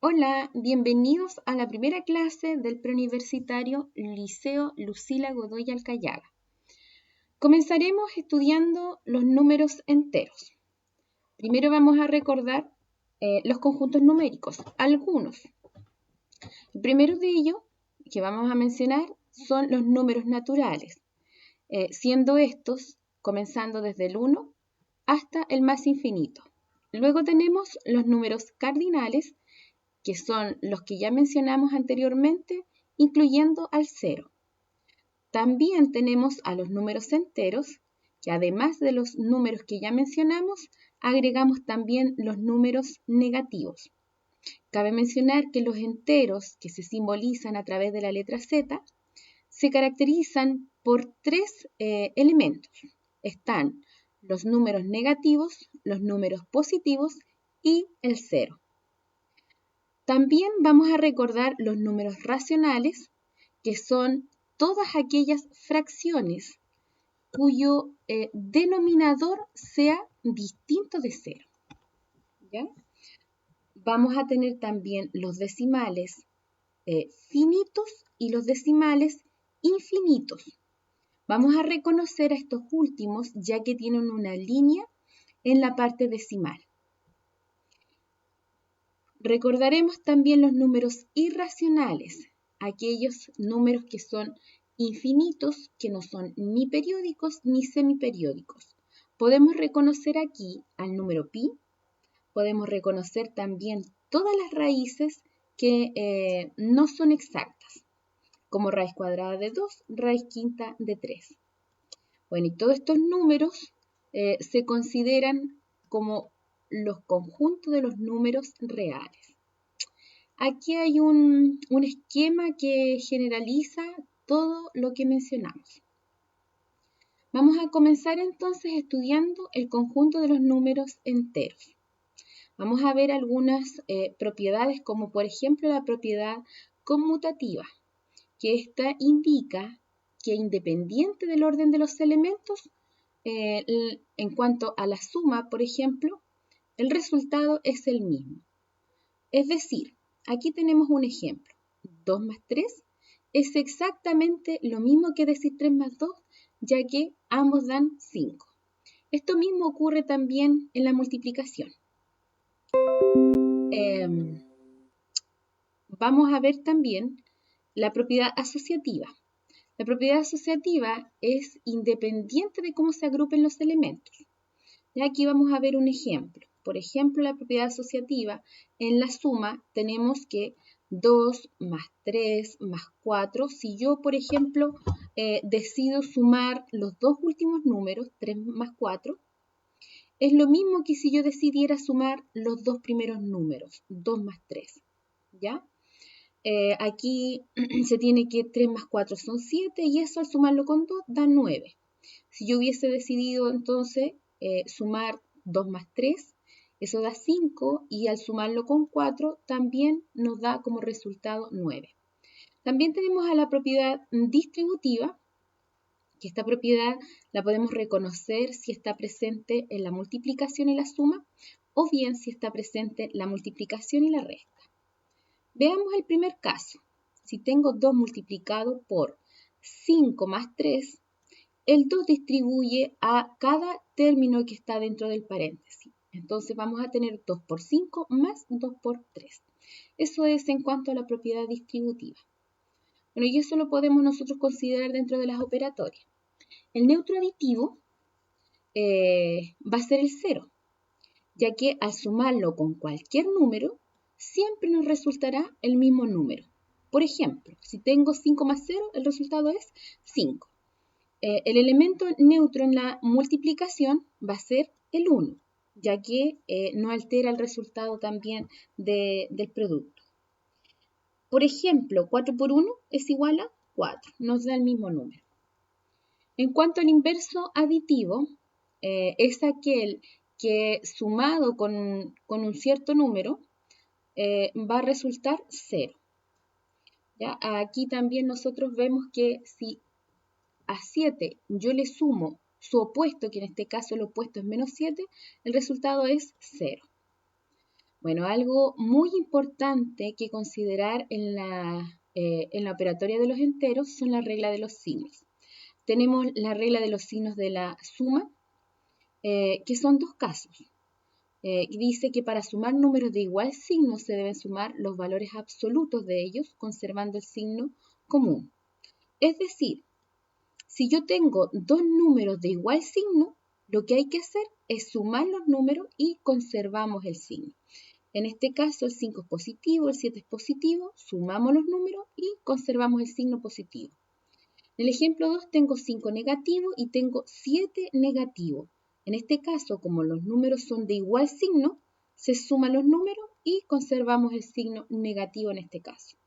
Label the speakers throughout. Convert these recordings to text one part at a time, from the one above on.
Speaker 1: Hola, bienvenidos a la primera clase del preuniversitario Liceo Lucila Godoy Alcayaga. Comenzaremos estudiando los números enteros. Primero vamos a recordar los conjuntos numéricos, algunos. El primero de ellos que vamos a mencionar son los números naturales, siendo estos comenzando desde el 1 hasta el más infinito. Luego tenemos los números cardinales, que son los que ya mencionamos anteriormente, incluyendo al 0. También tenemos a los números enteros, que además de los números que ya mencionamos, agregamos también los números negativos. Cabe mencionar que los enteros, que se simbolizan a través de la letra Z, se caracterizan por tres elementos. Están los números negativos, los números positivos y el 0. También vamos a recordar los números racionales, que son todas aquellas fracciones cuyo denominador sea distinto de 0. ¿Ya? Vamos a tener también los decimales finitos y los decimales infinitos. Vamos a reconocer a estos últimos ya que tienen una línea en la parte decimal. Recordaremos también los números irracionales, aquellos números que son infinitos, que no son ni periódicos ni semiperiódicos. Podemos reconocer aquí al número pi, podemos reconocer también todas las raíces que no son exactas, como raíz cuadrada de 2, raíz quinta de 3. Bueno, y todos estos números se consideran como los conjuntos de los números reales. Aquí hay un esquema que generaliza todo lo que mencionamos. Vamos a comenzar entonces estudiando el conjunto de los números enteros. Vamos a ver algunas propiedades, como por ejemplo la propiedad conmutativa, que esta indica que independiente del orden de los elementos, en cuanto a la suma, por ejemplo, el resultado es el mismo. Es decir, aquí tenemos un ejemplo. 2 más 3 es exactamente lo mismo que decir 3 más 2, ya que ambos dan 5. Esto mismo ocurre también en la multiplicación. Vamos a ver también la propiedad asociativa. La propiedad asociativa es independiente de cómo se agrupen los elementos. Y aquí vamos a ver un ejemplo. Por ejemplo, la propiedad asociativa, en la suma tenemos que 2 más 3 más 4, si yo, por ejemplo, decido sumar los dos últimos números, 3 más 4, es lo mismo que si yo decidiera sumar los dos primeros números, 2 más 3, ¿ya? Aquí se tiene que 3 más 4 son 7 y eso al sumarlo con 2 da 9. Si yo hubiese decidido entonces sumar 2 más 3, eso da 5 y al sumarlo con 4 también nos da como resultado 9. También tenemos a la propiedad distributiva, que esta propiedad la podemos reconocer si está presente en la multiplicación y la suma o bien si está presente la multiplicación y la resta. Veamos el primer caso. Si tengo 2 multiplicado por 5 más 3, el 2 distribuye a cada término que está dentro del paréntesis. Entonces vamos a tener 2 por 5 más 2 por 3. Eso es en cuanto a la propiedad distributiva. Bueno, y eso lo podemos nosotros considerar dentro de las operatorias. El neutro aditivo va a ser el 0, ya que al sumarlo con cualquier número, siempre nos resultará el mismo número. Por ejemplo, si tengo 5 más 0, el resultado es 5. El elemento neutro en la multiplicación va a ser el 1, ya que no altera el resultado también del producto. Por ejemplo, 4 por 1 es igual a 4, nos da el mismo número. En cuanto al inverso aditivo, es aquel que sumado con un cierto número va a resultar 0. ¿Ya? Aquí también nosotros vemos que si a 7 yo le sumo su opuesto, que en este caso el opuesto es menos 7, el resultado es 0. Bueno, algo muy importante que considerar en la operatoria de los enteros son las reglas de los signos. Tenemos la regla de los signos de la suma, que son dos casos. Dice que para sumar números de igual signo se deben sumar los valores absolutos de ellos, conservando el signo común. Es decir, si yo tengo dos números de igual signo, lo que hay que hacer es sumar los números y conservamos el signo. En este caso, el 5 es positivo, el 7 es positivo, sumamos los números y conservamos el signo positivo. En el ejemplo 2 tengo 5 negativo y tengo 7 negativo. En este caso, como los números son de igual signo, se suman los números y conservamos el signo negativo en este caso.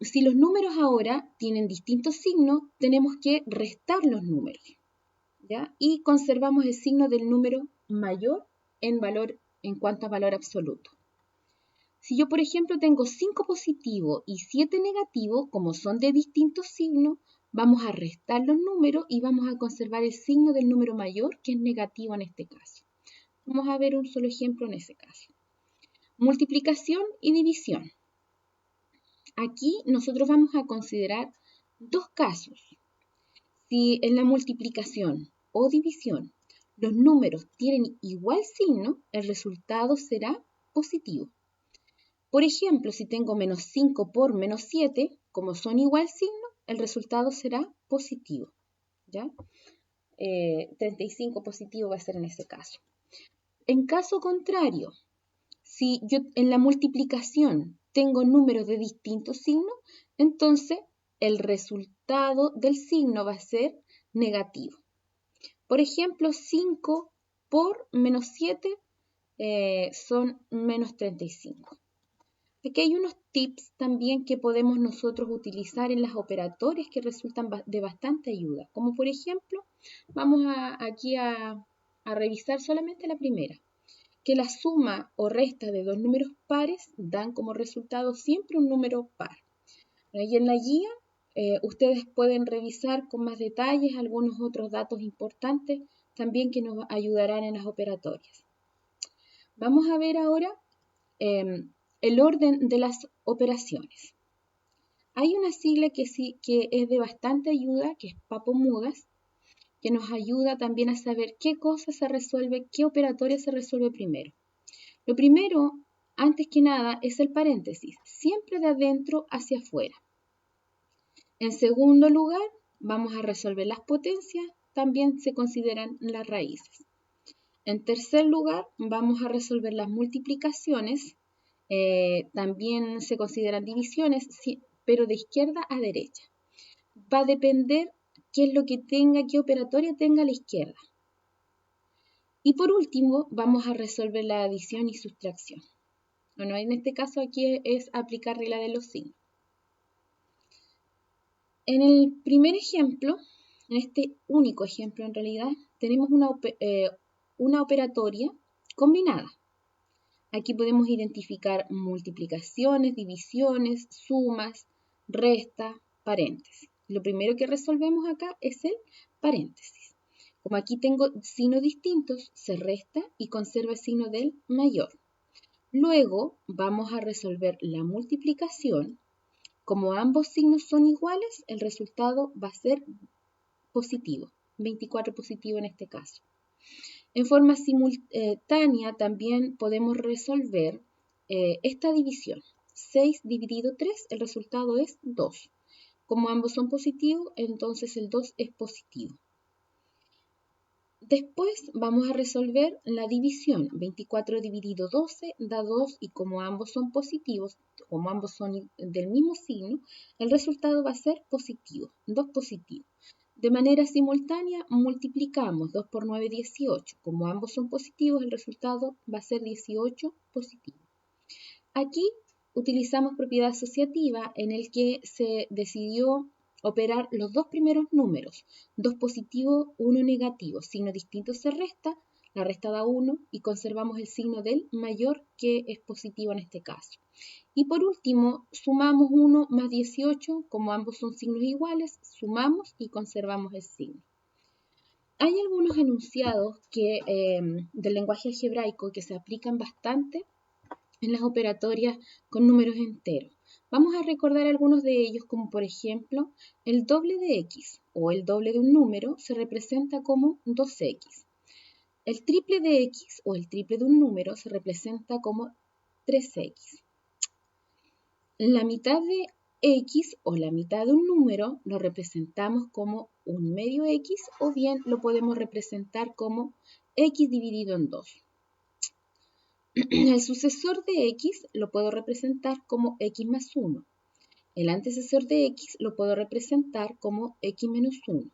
Speaker 1: Si los números ahora tienen distintos signos, tenemos que restar los números, ¿ya? Y conservamos el signo del número mayor en cuanto a valor absoluto. Si yo, por ejemplo, tengo 5 positivo y 7 negativo, como son de distintos signos, vamos a restar los números y vamos a conservar el signo del número mayor, que es negativo en este caso. Vamos a ver un solo ejemplo en ese caso. Multiplicación y división. Aquí nosotros vamos a considerar dos casos. Si en la multiplicación o división los números tienen igual signo, el resultado será positivo. Por ejemplo, si tengo menos 5 por menos 7, como son igual signo, el resultado será positivo, ¿ya? 35 positivo va a ser en ese caso. En caso contrario, si yo en la multiplicación tengo números de distintos signos, entonces el resultado del signo va a ser negativo. Por ejemplo, 5 por menos 7 son menos 35. Aquí hay unos tips también que podemos nosotros utilizar en las operatorias que resultan de bastante ayuda. Como por ejemplo, vamos aquí a revisar solamente la primera, que la suma o resta de dos números pares dan como resultado siempre un número par. Y en la guía ustedes pueden revisar con más detalles algunos otros datos importantes también que nos ayudarán en las operatorias. Vamos a ver ahora el orden de las operaciones. Hay una sigla que es de bastante ayuda, que es Papo-Mudas, que nos ayuda también a saber qué cosa se resuelve, qué operatoria se resuelve primero. Lo primero, antes que nada, es el paréntesis, siempre de adentro hacia afuera. En segundo lugar, vamos a resolver las potencias, también se consideran las raíces. En tercer lugar, vamos a resolver las multiplicaciones, también se consideran divisiones, sí, pero de izquierda a derecha. Va a depender qué es lo que tenga, qué operatoria tenga a la izquierda. Y por último, vamos a resolver la adición y sustracción. Bueno, en este caso aquí es aplicar regla de los signos. En el primer ejemplo, en este único ejemplo en realidad, tenemos una operatoria combinada. Aquí podemos identificar multiplicaciones, divisiones, sumas, resta, paréntesis. Lo primero que resolvemos acá es el paréntesis. Como aquí tengo signos distintos, se resta y conserva el signo del mayor. Luego vamos a resolver la multiplicación. Como ambos signos son iguales, el resultado va a ser positivo, 24 positivo en este caso. En forma simultánea también podemos resolver esta división. 6 dividido 3, el resultado es 2. Como ambos son positivos, entonces el 2 es positivo. Después vamos a resolver la división. 24 dividido 12 da 2 y como ambos son positivos, como ambos son del mismo signo, el resultado va a ser positivo, 2 positivo. De manera simultánea multiplicamos 2 por 9, 18. Como ambos son positivos, el resultado va a ser 18 positivo. Aquí utilizamos propiedad asociativa en el que se decidió operar los dos primeros números, 2 positivo, 1 negativo. Signo distinto se resta, la resta da 1 y conservamos el signo del mayor que es positivo en este caso. Y por último, sumamos 1 más 18, como ambos son signos iguales, sumamos y conservamos el signo. Hay algunos enunciados del lenguaje algebraico que se aplican bastante en las operatorias con números enteros. Vamos a recordar algunos de ellos, como por ejemplo, el doble de x o el doble de un número se representa como 2x. El triple de x o el triple de un número se representa como 3x. La mitad de x o la mitad de un número lo representamos como un medio x o bien lo podemos representar como x dividido en 2. El sucesor de x lo puedo representar como x más 1. El antecesor de x lo puedo representar como x menos 1.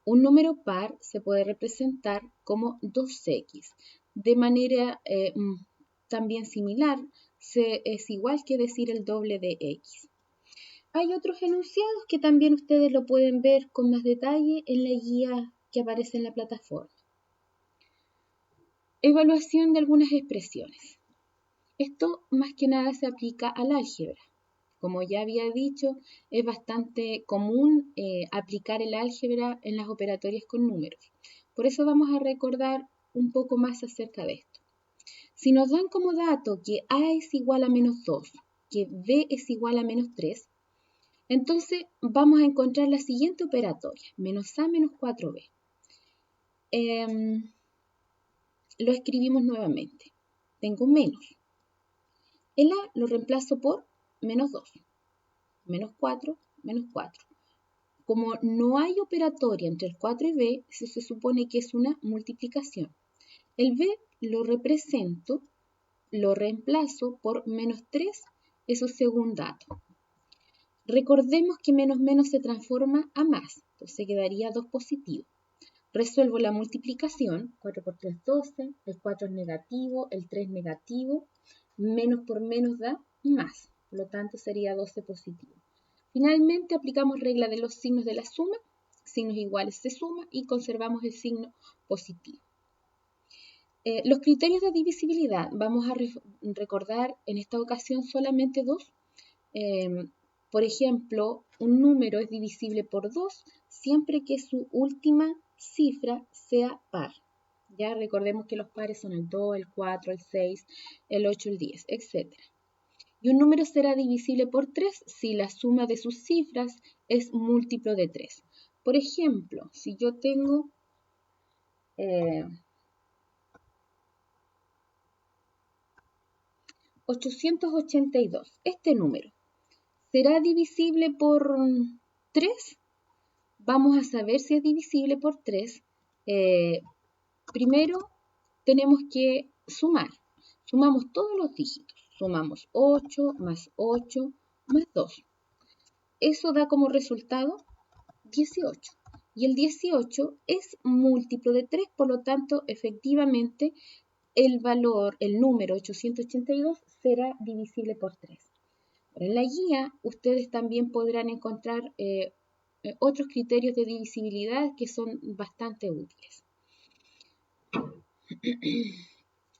Speaker 1: Un número par se puede representar como 2x. De manera también similar, es igual que decir el doble de x. Hay otros enunciados que también ustedes lo pueden ver con más detalle en la guía que aparece en la plataforma. Evaluación de algunas expresiones. Esto más que nada se aplica al álgebra. Como ya había dicho, es bastante común aplicar el álgebra en las operatorias con números. Por eso vamos a recordar un poco más acerca de esto. Si nos dan como dato que A es igual a menos 2, que B es igual a menos 3, entonces vamos a encontrar la siguiente operatoria, menos A menos 4B. Lo escribimos nuevamente. Tengo menos. El A lo reemplazo por menos 2. Menos 4, menos 4. Como no hay operatoria entre el 4 y B, eso se supone que es una multiplicación. El B lo reemplazo por menos 3, eso según dato. Recordemos que menos menos se transforma a más, entonces quedaría 2 positivo. Resuelvo la multiplicación, 4 por 3, 12, el 4 es negativo, el 3 negativo, menos por menos da más, por lo tanto sería 12 positivo. Finalmente aplicamos regla de los signos de la suma, signos iguales se suman y conservamos el signo positivo. Los criterios de divisibilidad, vamos a recordar en esta ocasión solamente dos. Por ejemplo, un número es divisible por 2 siempre que su última cifra sea par. Ya recordemos que los pares son el 2, el 4, el 6, el 8, el 10, etc. Y un número será divisible por 3 si la suma de sus cifras es múltiplo de 3. Por ejemplo, si yo tengo 882, este número, ¿será divisible por 3? Vamos a saber si es divisible por 3. Primero tenemos que sumar. Sumamos todos los dígitos. Sumamos 8 más 8 más 2. Eso da como resultado 18. Y el 18 es múltiplo de 3, por lo tanto, efectivamente, el número 882 será divisible por 3. En la guía, ustedes también podrán encontrar otros criterios de divisibilidad que son bastante útiles.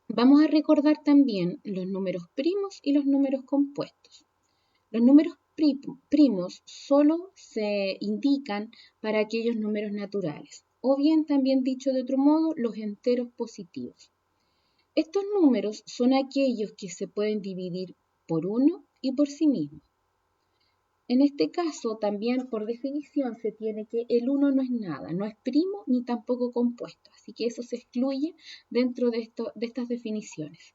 Speaker 1: Vamos a recordar también los números primos y los números compuestos. Los números primos solo se indican para aquellos números naturales, o bien también dicho de otro modo, los enteros positivos. Estos números son aquellos que se pueden dividir por 1 y por sí mismos. En este caso, también por definición se tiene que el 1 no es nada, no es primo ni tampoco compuesto, así que eso se excluye dentro de estas definiciones.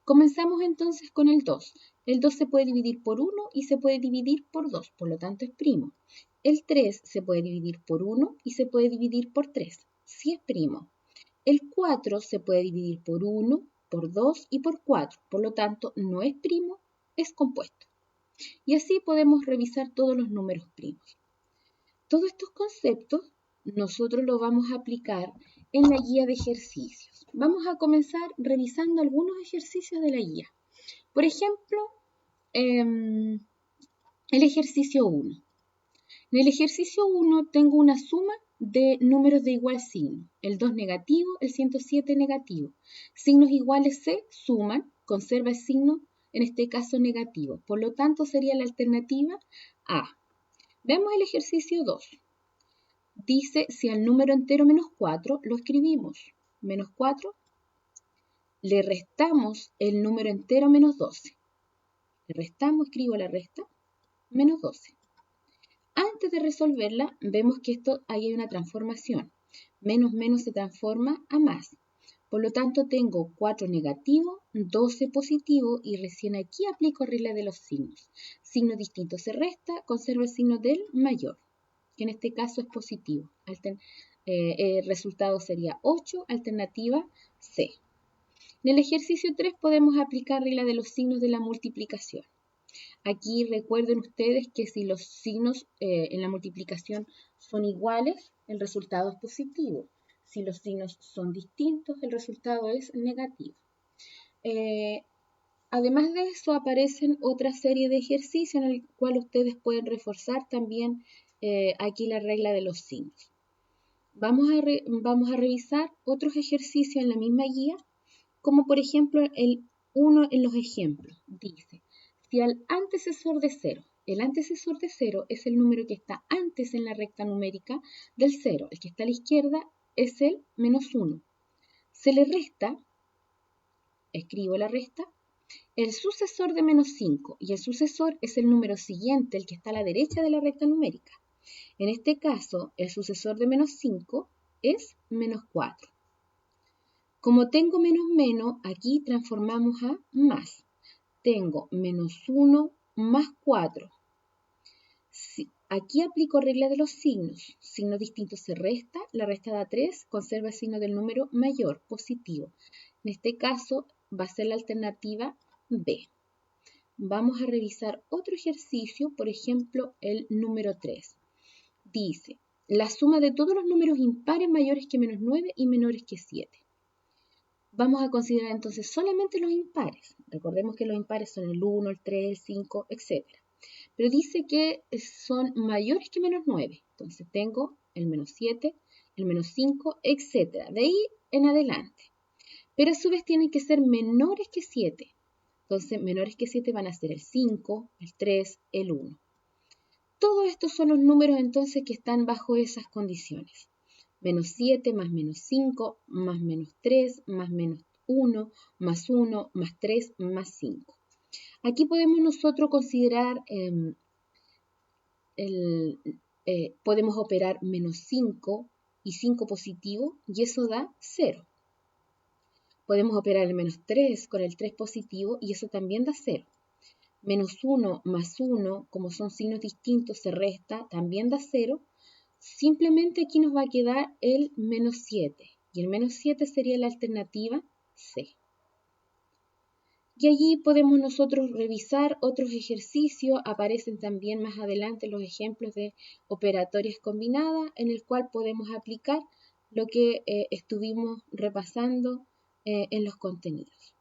Speaker 1: Comenzamos entonces con el 2. El 2 se puede dividir por 1 y se puede dividir por 2, por lo tanto es primo. El 3 se puede dividir por 1 y se puede dividir por 3, si es primo. El 4 se puede dividir por 1, por 2 y por 4, por lo tanto no es primo, es compuesto. Y así podemos revisar todos los números primos. Todos estos conceptos nosotros los vamos a aplicar en la guía de ejercicios. Vamos a comenzar revisando algunos ejercicios de la guía. Por ejemplo, el ejercicio 1. En el ejercicio 1 tengo una suma de números de igual signo. El 2 negativo, el 107 negativo. Signos iguales se suman, conserva el signo, en este caso negativo. Por lo tanto, sería la alternativa A. Veamos el ejercicio 2. dice si al número entero menos 4 lo escribimos. Menos 4, le restamos el número entero menos 12. Le restamos, escribo la resta, menos 12. Antes de resolverla, vemos que ahí hay una transformación. Menos menos se transforma a más. Por lo tanto, tengo 4 negativo, 12 positivo y recién aquí aplico regla de los signos. Signo distinto se resta, conserva el signo del mayor, que en este caso es positivo. El resultado sería 8, alternativa C. En el ejercicio 3 podemos aplicar regla de los signos de la multiplicación. Aquí recuerden ustedes que si los signos en la multiplicación son iguales, el resultado es positivo. Si los signos son distintos, el resultado es negativo. Además de eso, aparecen otra serie de ejercicios en el cual ustedes pueden reforzar también aquí la regla de los signos. Vamos a revisar otros ejercicios en la misma guía, como por ejemplo el 1 en los ejemplos. Dice, si al antecesor de 0, el antecesor de 0 es el número que está antes en la recta numérica del 0, el que está a la izquierda es el menos 1. Se le resta, escribo la resta, el sucesor de menos 5, y el sucesor es el número siguiente, el que está a la derecha de la recta numérica. En este caso, el sucesor de menos 5 es menos 4. Como tengo menos menos, aquí transformamos a más. Tengo menos 1 más 4. Aquí aplico regla de los signos. Signo distinto se resta, la resta da 3, conserva el signo del número mayor, positivo. En este caso va a ser la alternativa B. Vamos a revisar otro ejercicio, por ejemplo, el número 3. Dice, la suma de todos los números impares mayores que menos 9 y menores que 7. Vamos a considerar entonces solamente los impares. Recordemos que los impares son el 1, el 3, el 5, etc. Pero dice que son mayores que menos 9. Entonces tengo el menos 7, el menos 5, etc. De ahí en adelante. Pero a su vez tienen que ser menores que 7. Entonces menores que 7 van a ser el 5, el 3, el 1. Todos estos son los números entonces que están bajo esas condiciones. Menos 7 más menos 5 más menos 3 más menos 1 más 1 más 3 más 5. Aquí podemos nosotros considerar, podemos operar menos 5 y 5 positivo y eso da 0. Podemos operar el menos 3 con el 3 positivo y eso también da 0. Menos 1 más 1, como son signos distintos, se resta, también da 0. Simplemente aquí nos va a quedar el menos 7. Y el menos 7 sería la alternativa C. Y allí podemos nosotros revisar otros ejercicios. Aparecen también más adelante los ejemplos de operatorias combinadas, en el cual podemos aplicar lo que estuvimos repasando en los contenidos.